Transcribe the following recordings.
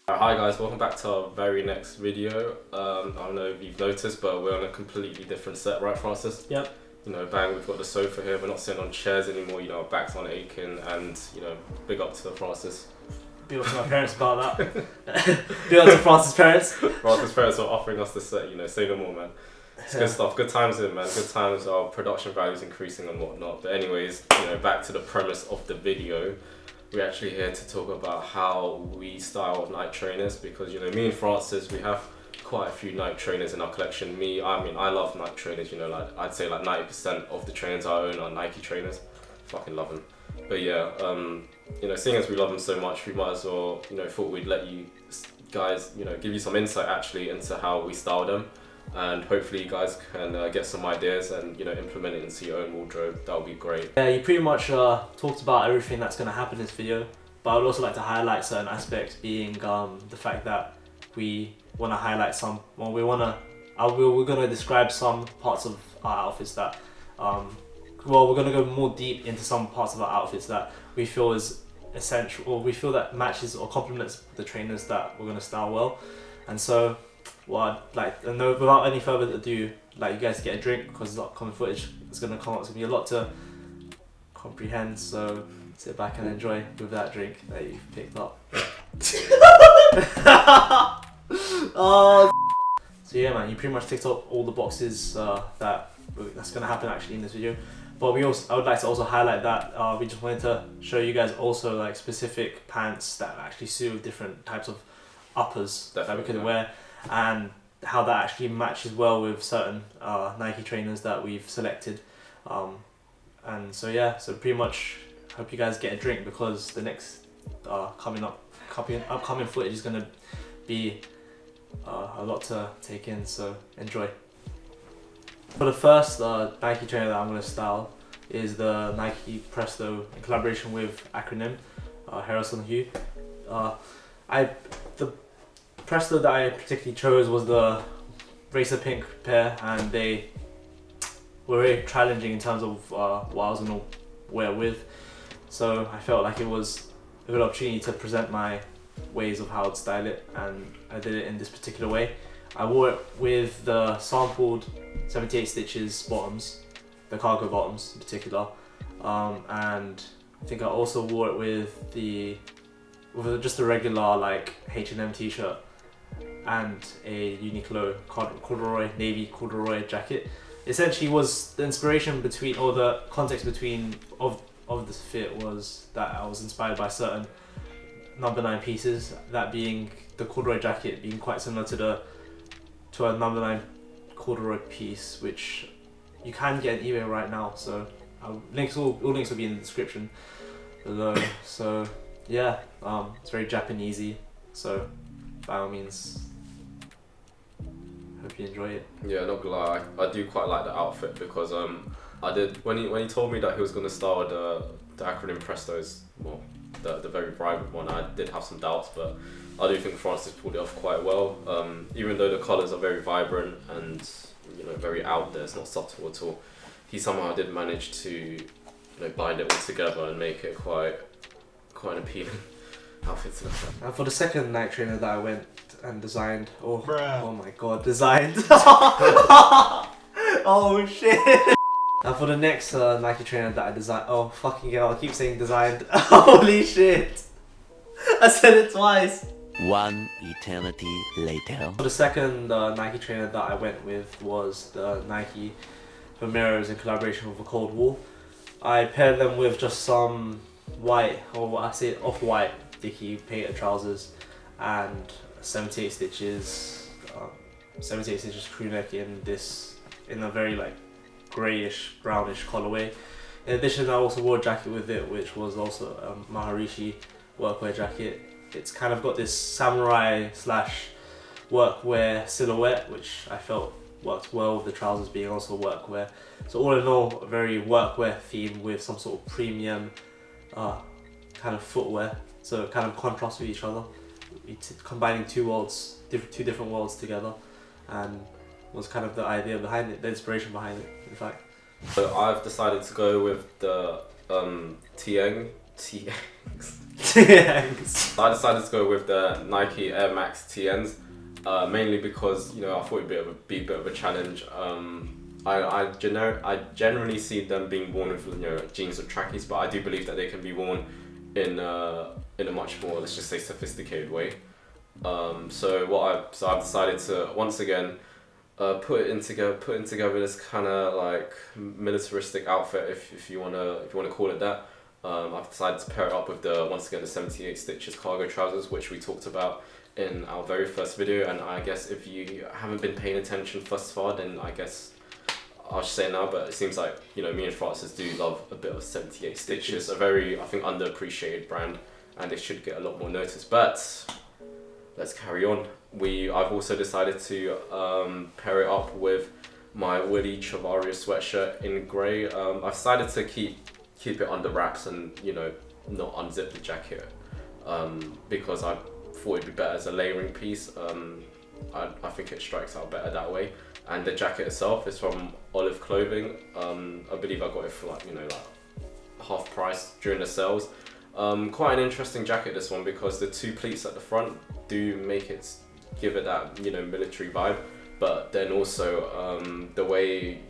Hi guys, welcome back to our very next video. I don't know if you've noticed, but we're on a completely different set, right Francis? Yep. You know, bang, we've got the sofa here, we're not sitting on chairs anymore, you know, our backs aren't aching, and, you know, big up to Francis. Big up to my parents about that. Big up to Francis' parents. Francis' parents are offering us the set, you know, say no more, man. It's good stuff, good times in, man, good times, our production values increasing and whatnot. But anyways, you know, back to the premise of the video. We're actually here to talk about how we style night trainers, because, you know, me and Francis, we have quite a few night trainers in our collection. I love night trainers, you know, like I'd say like 90% of the trainers I own are Nike trainers. Fucking love them. But yeah, you know, seeing as we love them so much, we might as well, you know, thought we'd let you guys, you know, give you some insight actually into how we style them. And hopefully you guys can get some ideas and, you know, implement it into your own wardrobe. That would be great. Yeah, you pretty much talked about everything that's going to happen in this video, but I would also like to highlight certain aspects, being the fact that we want to highlight we're going to describe some parts of our outfits that, we're going to go more deep into some parts of our outfits that we feel is essential, or we feel that matches or complements the trainers that we're going to style well. And so, without any further ado, like, you guys get a drink because it's upcoming footage. It's gonna come up. It's gonna be a lot to comprehend. So sit back and enjoy with that drink that you picked up. Oh. So yeah, man, you pretty much ticked up all the boxes that's gonna happen actually in this video. But I would like to also highlight that we just wanted to show you guys also like specific pants that actually suit with different types of uppers that we could wear, and how that actually matches well with certain Nike trainers that we've selected. And so yeah, so pretty much hope you guys get a drink, because the next upcoming footage is going to be a lot to take in, so enjoy. For the first Nike trainer that I'm going to style is the Nike Presto in collaboration with Acronym, Harrison Hugh. The Presto that I particularly chose was the Racer Pink pair, and they were very challenging in terms of what I was going to wear with. So I felt like it was a good opportunity to present my ways of how I'd style it, and I did it in this particular way. I wore it with the sampled 78 stitches bottoms, the cargo bottoms in particular, and I think I also wore it with just a regular like H&M t-shirt and a Uniqlo navy corduroy jacket. Essentially, was the inspiration between, or the context between of this fit was that I was inspired by certain number 9 pieces, that being the corduroy jacket being quite similar to a number 9 corduroy piece, which you can get on eBay right now. So all links will be in the description below. So yeah, it's very Japanesey. So by all means, hope you enjoy it. Yeah, not gonna lie, I do quite like the outfit, because when he told me that he was gonna style the Acronym Prestos, well, the very vibrant one, I did have some doubts, but I do think Francis pulled it off quite well. Even though the colours are very vibrant and, you know, very out there, it's not subtle at all. He somehow did manage to, you know, bind it all together and make it quite an appealing outfit to look at. And for the second night trainer that I went and designed, oh my god, designed. Oh shit. And for the next Nike trainer that I designed, oh fucking hell, I keep saying designed. Holy shit. I said it twice. One eternity later. For the second Nike trainer that I went with was the Nike Vomeros in collaboration with the Cold Wool. I paired them with just some white, or I say off-white Dickie painted trousers, and 78 stitches crew neck in a very like greyish brownish colorway. In addition, I also wore a jacket with it, which was also a Maharishi workwear jacket. It's kind of got this samurai / workwear silhouette, which I felt worked well with the trousers being also workwear. So all in all, a very workwear theme with some sort of premium kind of footwear. So kind of contrast with each other, combining two different worlds together, and was kind of the idea behind it, the inspiration behind it, in fact. So I've decided to go with the Quyen Thanks. I decided to go with the Nike Air Max TNs, mainly because I thought it'd be a bit of a challenge. I generally see them being worn with jeans or trackies, but I do believe that they can be worn in a much more, let's just say, sophisticated way. So I've decided to once again put in together this kind of like militaristic outfit, if you wanna call it that. I've decided to pair it up with the 78 stitches cargo trousers, which we talked about in our very first video. And I guess if you haven't been paying attention thus far, then I guess I'll just say it now. But it seems like me and Francis do love a bit of 78 stitches, a very, I think, underappreciated brand, and they should get a lot more notice. But let's carry on. I've also decided to pair it up with my Willy Chavaria sweatshirt in grey. I've decided to keep it under wraps and not unzip the jacket because I thought it'd be better as a layering piece. I think it strikes out better that way. And the jacket itself is from Olive Clothing. I believe I got it for like half price during the sales. Quite an interesting jacket, this one, because the two pleats at the front do give it that military vibe, but then also the way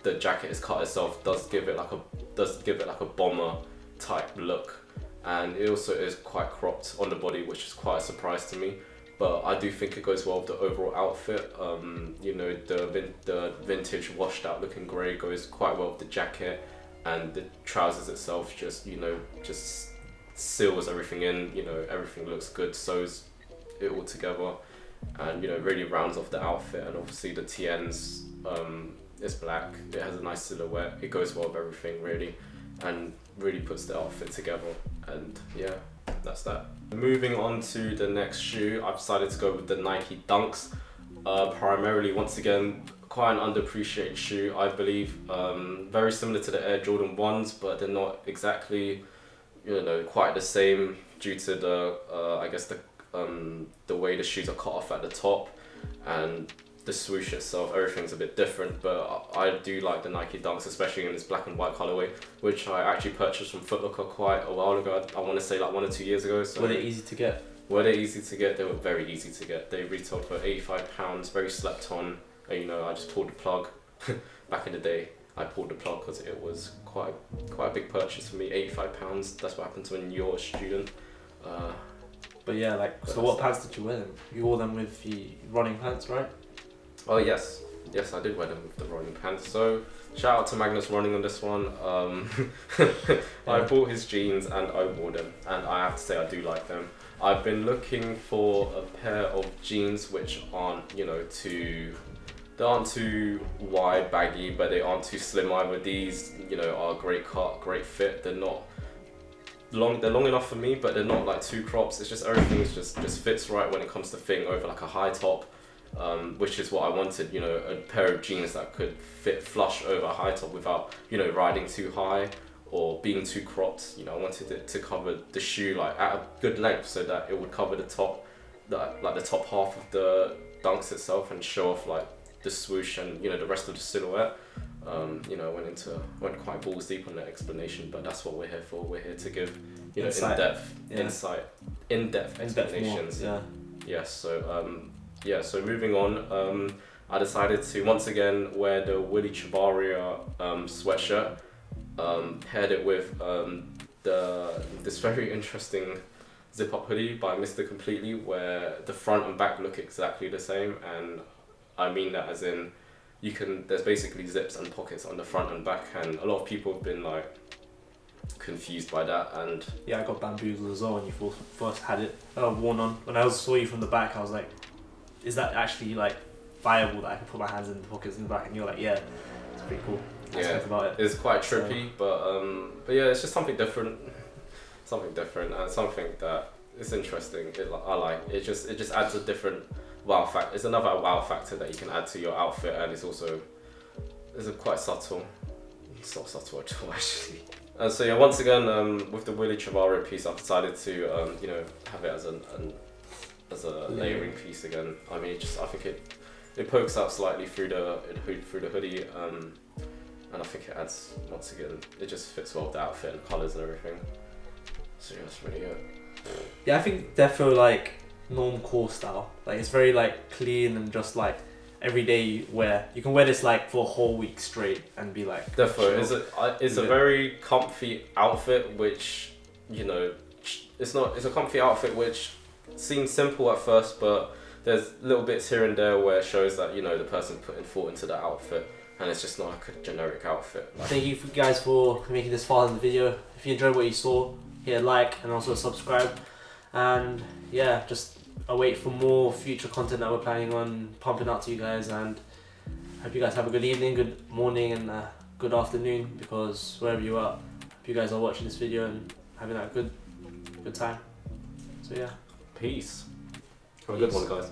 the jacket is cut itself does give it like a bomber type look, and it also is quite cropped on the body, which is quite a surprise to me. But I do think it goes well with the overall outfit. The vintage washed out looking grey goes quite well with the jacket, and the trousers itself just seals everything in. Everything looks good, sews it all together, and really rounds off the outfit. And obviously the TNs, it's black, it has a nice silhouette, it goes well with everything really, and really puts the outfit together. And yeah, that's that. Moving on to the next shoe, I've decided to go with the Nike Dunks. Primarily, once again, quite an underappreciated shoe, I believe. Very similar to the Air Jordan 1s, but they're not exactly quite the same due to the way the shoes are cut off at the top, and the swoosh itself, everything's a bit different. But I do like the Nike Dunks, especially in this black and white colorway, which I actually purchased from Foot Locker quite a while ago. I want to say like 1 or 2 years ago. So were they easy to get? They were very easy to get. They retailed for £85, very slept on. And, I just pulled the plug. Back in the day, I pulled the plug because it was quite a big purchase for me. £85. That's what happens when you're a student. But yeah, so what pants did you wear then? You wore them with the running pants, right? Oh yes, I did wear them with the running pants. So shout out to Magnus Running on this one. I bought his jeans and I wore them, and I have to say I do like them. I've been looking for a pair of jeans which aren't they aren't too wide, baggy, but they aren't too slim either. These are great cut, great fit. They're not long. They're long enough for me, but they're not like too crops. It's just everything just fits right when it comes to fitting over like a high top. Which is what I wanted, a pair of jeans that could fit flush over a high top without, riding too high or being too cropped. I wanted it to cover the shoe like at a good length so that it would cover the top, the top half of the Dunks itself, and show off like the swoosh and the rest of the silhouette. Went quite balls deep on that explanation, but that's what we're here for. We're here to give in-depth explanations. More, Yes. So moving on, I decided to once again wear the Willy Chavaria sweatshirt. Paired it with this very interesting zip-up hoodie by Mr. Completely, where the front and back look exactly the same, and I mean that as in there's basically zips and pockets on the front and back, and a lot of people have been like confused by that. And yeah, I got bamboozled as well when you first had it worn on. When I saw you from the back, I was like, is that actually like viable that I can put my hands in the pockets in the back? And you're like, yeah, it's pretty cool. About it. It's quite trippy, but yeah, it's just something different, and something that is interesting. I like it. Just adds a different wow factor. It's another wow factor that you can add to your outfit, and it's quite subtle. It's not subtle at all, actually. And so yeah, once again, with the Willy Chavaria piece, I've decided to have it as a layering piece again. I mean, I think it pokes out slightly through the hoodie, and I think it adds, once again, it just fits well with the outfit and colours and everything. So that's really it. Yeah, I think defo like normcore style. Like it's very like clean and just like everyday wear. You can wear this like for a whole week straight and be like. Defo it's a very comfy outfit, which you know, it's a comfy outfit which seems simple at first, but there's little bits here and there where it shows that, you know, the person putting thought into the outfit, and it's just not like a generic outfit. Like, thank you guys for making this far in the video. If you enjoyed what you saw, hit a like and also subscribe. And yeah, just await for more future content that we're planning on pumping out to you guys. And hope you guys have a good evening, good morning, and good afternoon, because wherever you are, hope you guys are watching this video and having a good time. So yeah. peace. Have a good one, guys.